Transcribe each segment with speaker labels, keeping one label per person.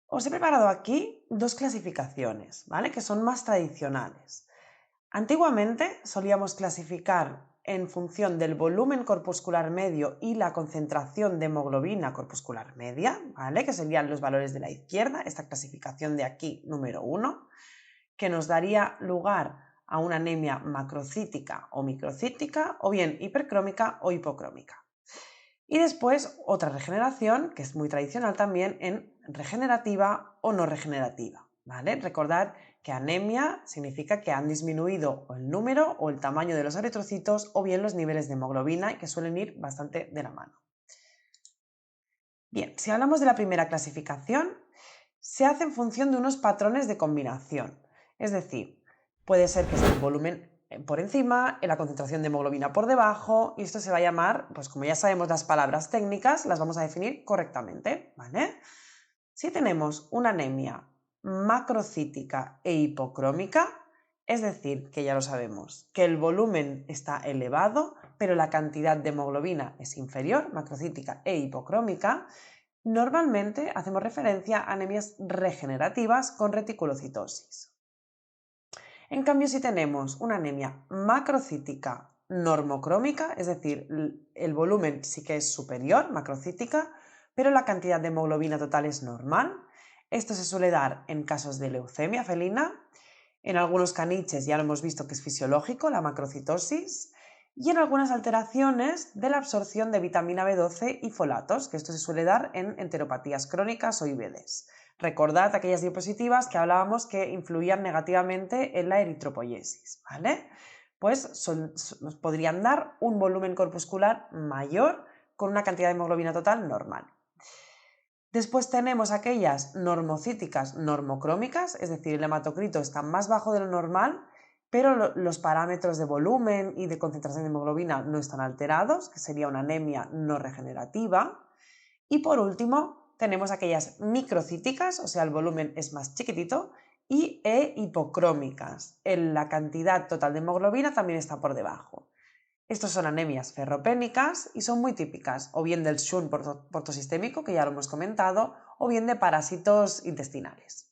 Speaker 1: Os he preparado aquí dos clasificaciones, ¿vale? Que son más tradicionales. Antiguamente solíamos clasificar en función del volumen corpuscular medio y la concentración de hemoglobina corpuscular media, ¿vale? Que serían los valores de la izquierda, esta clasificación de aquí, número 1, que nos daría lugar a una anemia macrocítica o microcítica, o bien hipercrómica o hipocrómica. Y después otra regeneración, que es muy tradicional también, en regenerativa o no regenerativa, ¿vale? Recordad que anemia significa que han disminuido el número o el tamaño de los eritrocitos o bien los niveles de hemoglobina, y que suelen ir bastante de la mano. Bien, si hablamos de la primera clasificación, se hace en función de unos patrones de combinación, es decir, puede ser que sea el volumen por encima, la concentración de hemoglobina por debajo, y esto se va a llamar, pues como ya sabemos las palabras técnicas, las vamos a definir correctamente, ¿vale? Si tenemos una anemia macrocítica e hipocrómica, es decir, que ya lo sabemos, que el volumen está elevado, pero la cantidad de hemoglobina es inferior, macrocítica e hipocrómica, normalmente hacemos referencia a anemias regenerativas con reticulocitosis. En cambio, si tenemos una anemia macrocítica normocrómica, es decir, el volumen sí que es superior, macrocítica, pero la cantidad de hemoglobina total es normal, esto se suele dar en casos de leucemia felina, en algunos caniches ya lo hemos visto que es fisiológico, la macrocitosis, y en algunas alteraciones de la absorción de vitamina B12 y folatos, que esto se suele dar en enteropatías crónicas o IBDs. Recordad aquellas diapositivas que hablábamos que influían negativamente en la eritropoiesis, ¿vale? Pues nos podrían dar un volumen corpuscular mayor con una cantidad de hemoglobina total normal. Después tenemos aquellas normocíticas normocrómicas, es decir, el hematocrito está más bajo de lo normal, pero los parámetros de volumen y de concentración de hemoglobina no están alterados, que sería una anemia no regenerativa. Y por último, tenemos aquellas microcíticas, o sea, el volumen es más chiquitito, y hipocrómicas. La cantidad total de hemoglobina también está por debajo. Estos son anemias ferropénicas y son muy típicas, o bien del Shunt portosistémico, que ya lo hemos comentado, o bien de parásitos intestinales.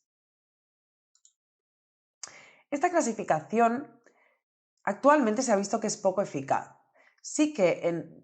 Speaker 1: Esta clasificación actualmente se ha visto que es poco eficaz. Sí que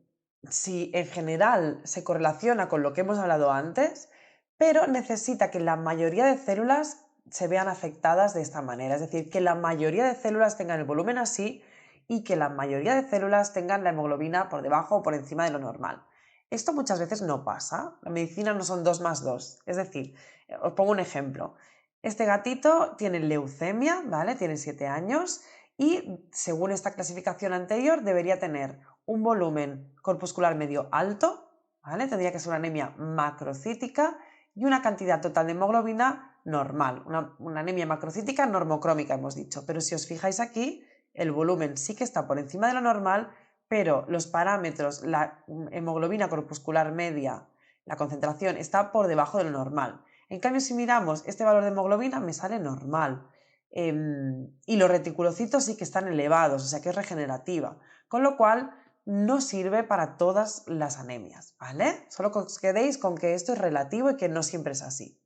Speaker 1: si en general se correlaciona con lo que hemos hablado antes, pero necesita que la mayoría de células se vean afectadas de esta manera, es decir, que la mayoría de células tengan el volumen así y que la mayoría de células tengan la hemoglobina por debajo o por encima de lo normal. Esto muchas veces no pasa, la medicina no son 2 más 2, es decir, os pongo un ejemplo. Este gatito tiene leucemia, ¿vale? Tiene 7 años y según esta clasificación anterior debería tener un volumen corpuscular medio alto, ¿vale? Tendría que ser una anemia macrocítica y una cantidad total de hemoglobina normal, una anemia macrocítica normocrómica hemos dicho, pero si os fijáis aquí el volumen sí que está por encima de lo normal, pero los parámetros, la hemoglobina corpuscular media, la concentración está por debajo de lo normal. En cambio, si miramos este valor de hemoglobina me sale normal. Y los reticulocitos sí que están elevados, o sea que es regenerativa, con lo cual no sirve para todas las anemias, ¿vale? Solo que os quedéis con que esto es relativo y que no siempre es así.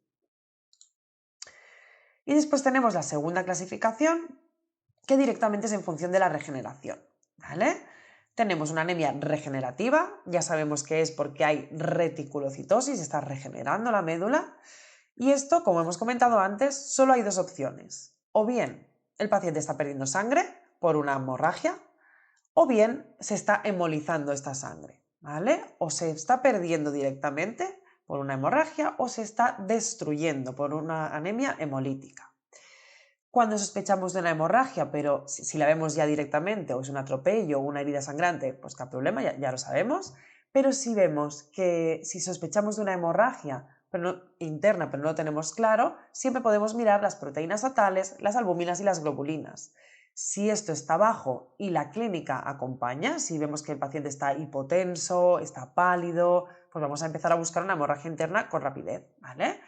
Speaker 1: Y después tenemos la segunda clasificación, que directamente es en función de la regeneración, ¿vale? Tenemos una anemia regenerativa, ya sabemos que es porque hay reticulocitosis, está regenerando la médula, y esto, como hemos comentado antes, solo hay dos opciones. O bien el paciente está perdiendo sangre por una hemorragia, o bien se está hemolizando esta sangre, ¿vale? O se está perdiendo directamente por una hemorragia o se está destruyendo por una anemia hemolítica. Cuando sospechamos de una hemorragia, pero si la vemos ya directamente o es un atropello o una herida sangrante, pues qué problema, ya lo sabemos. Pero si vemos que si sospechamos de una hemorragia interna, pero no lo tenemos claro, siempre podemos mirar las proteínas totales, las albuminas y las globulinas. Si esto está bajo y la clínica acompaña, si vemos que el paciente está hipotenso, está pálido, pues vamos a empezar a buscar una hemorragia interna con rapidez, ¿vale?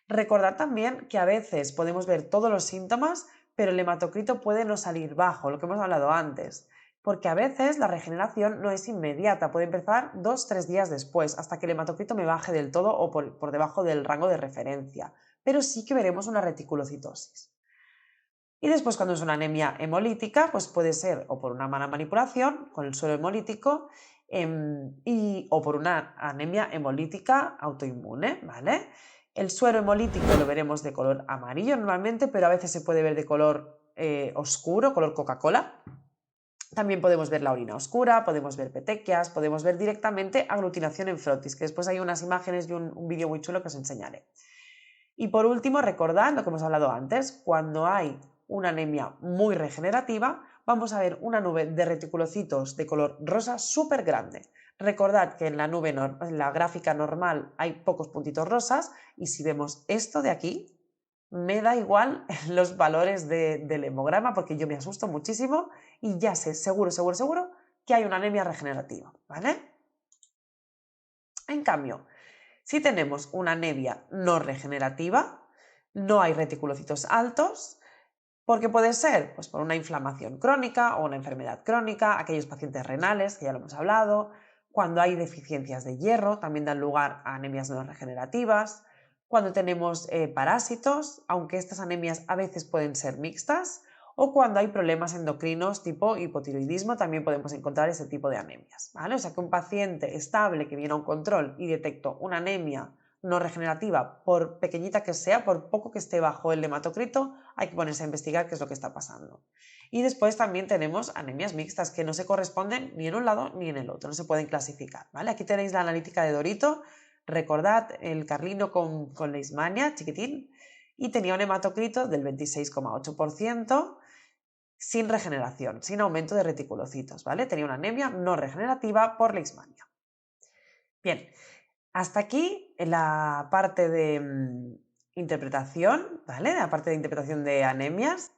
Speaker 1: Recordad también que a veces podemos ver todos los síntomas, pero el hematocrito puede no salir bajo, lo que hemos hablado antes, porque a veces la regeneración no es inmediata, puede empezar 2-3 días después, hasta que el hematocrito me baje del todo o por debajo del rango de referencia, pero sí que veremos una reticulocitosis. Y después, cuando es una anemia hemolítica, pues puede ser o por una mala manipulación con el suero hemolítico o por una anemia hemolítica autoinmune, ¿vale? El suero hemolítico lo veremos de color amarillo normalmente, pero a veces se puede ver de color oscuro, color Coca-Cola. También podemos ver la orina oscura, podemos ver petequias, podemos ver directamente aglutinación en frotis, que después hay unas imágenes y un vídeo muy chulo que os enseñaré. Y por último, recordad lo que hemos hablado antes, cuando hay una anemia muy regenerativa, vamos a ver una nube de reticulocitos de color rosa súper grande. Recordad que en la gráfica normal hay pocos puntitos rosas y si vemos esto de aquí, me da igual los valores del hemograma porque yo me asusto muchísimo y ya sé seguro que hay una anemia regenerativa, ¿vale? En cambio, si tenemos una anemia no regenerativa, no hay reticulocitos altos, porque puede ser pues, por una inflamación crónica o una enfermedad crónica, aquellos pacientes renales, que ya lo hemos hablado, cuando hay deficiencias de hierro, también dan lugar a anemias no regenerativas, cuando tenemos parásitos, aunque estas anemias a veces pueden ser mixtas, o cuando hay problemas endocrinos tipo hipotiroidismo, también podemos encontrar ese tipo de anemias, ¿vale? O sea que un paciente estable que viene a un control y detecto una anemia no regenerativa, por pequeñita que sea, por poco que esté bajo el hematocrito, hay que ponerse a investigar qué es lo que está pasando. Y después también tenemos anemias mixtas que no se corresponden ni en un lado ni en el otro, no se pueden clasificar, ¿vale? Aquí tenéis la analítica de Dorito, recordad el Carlino con leishmania, chiquitín, y tenía un hematocrito del 26,8%, sin regeneración, sin aumento de reticulocitos, ¿vale? Tenía una anemia no regenerativa por leishmania. Bien, hasta aquí la parte de interpretación, ¿vale? La parte de interpretación de anemias.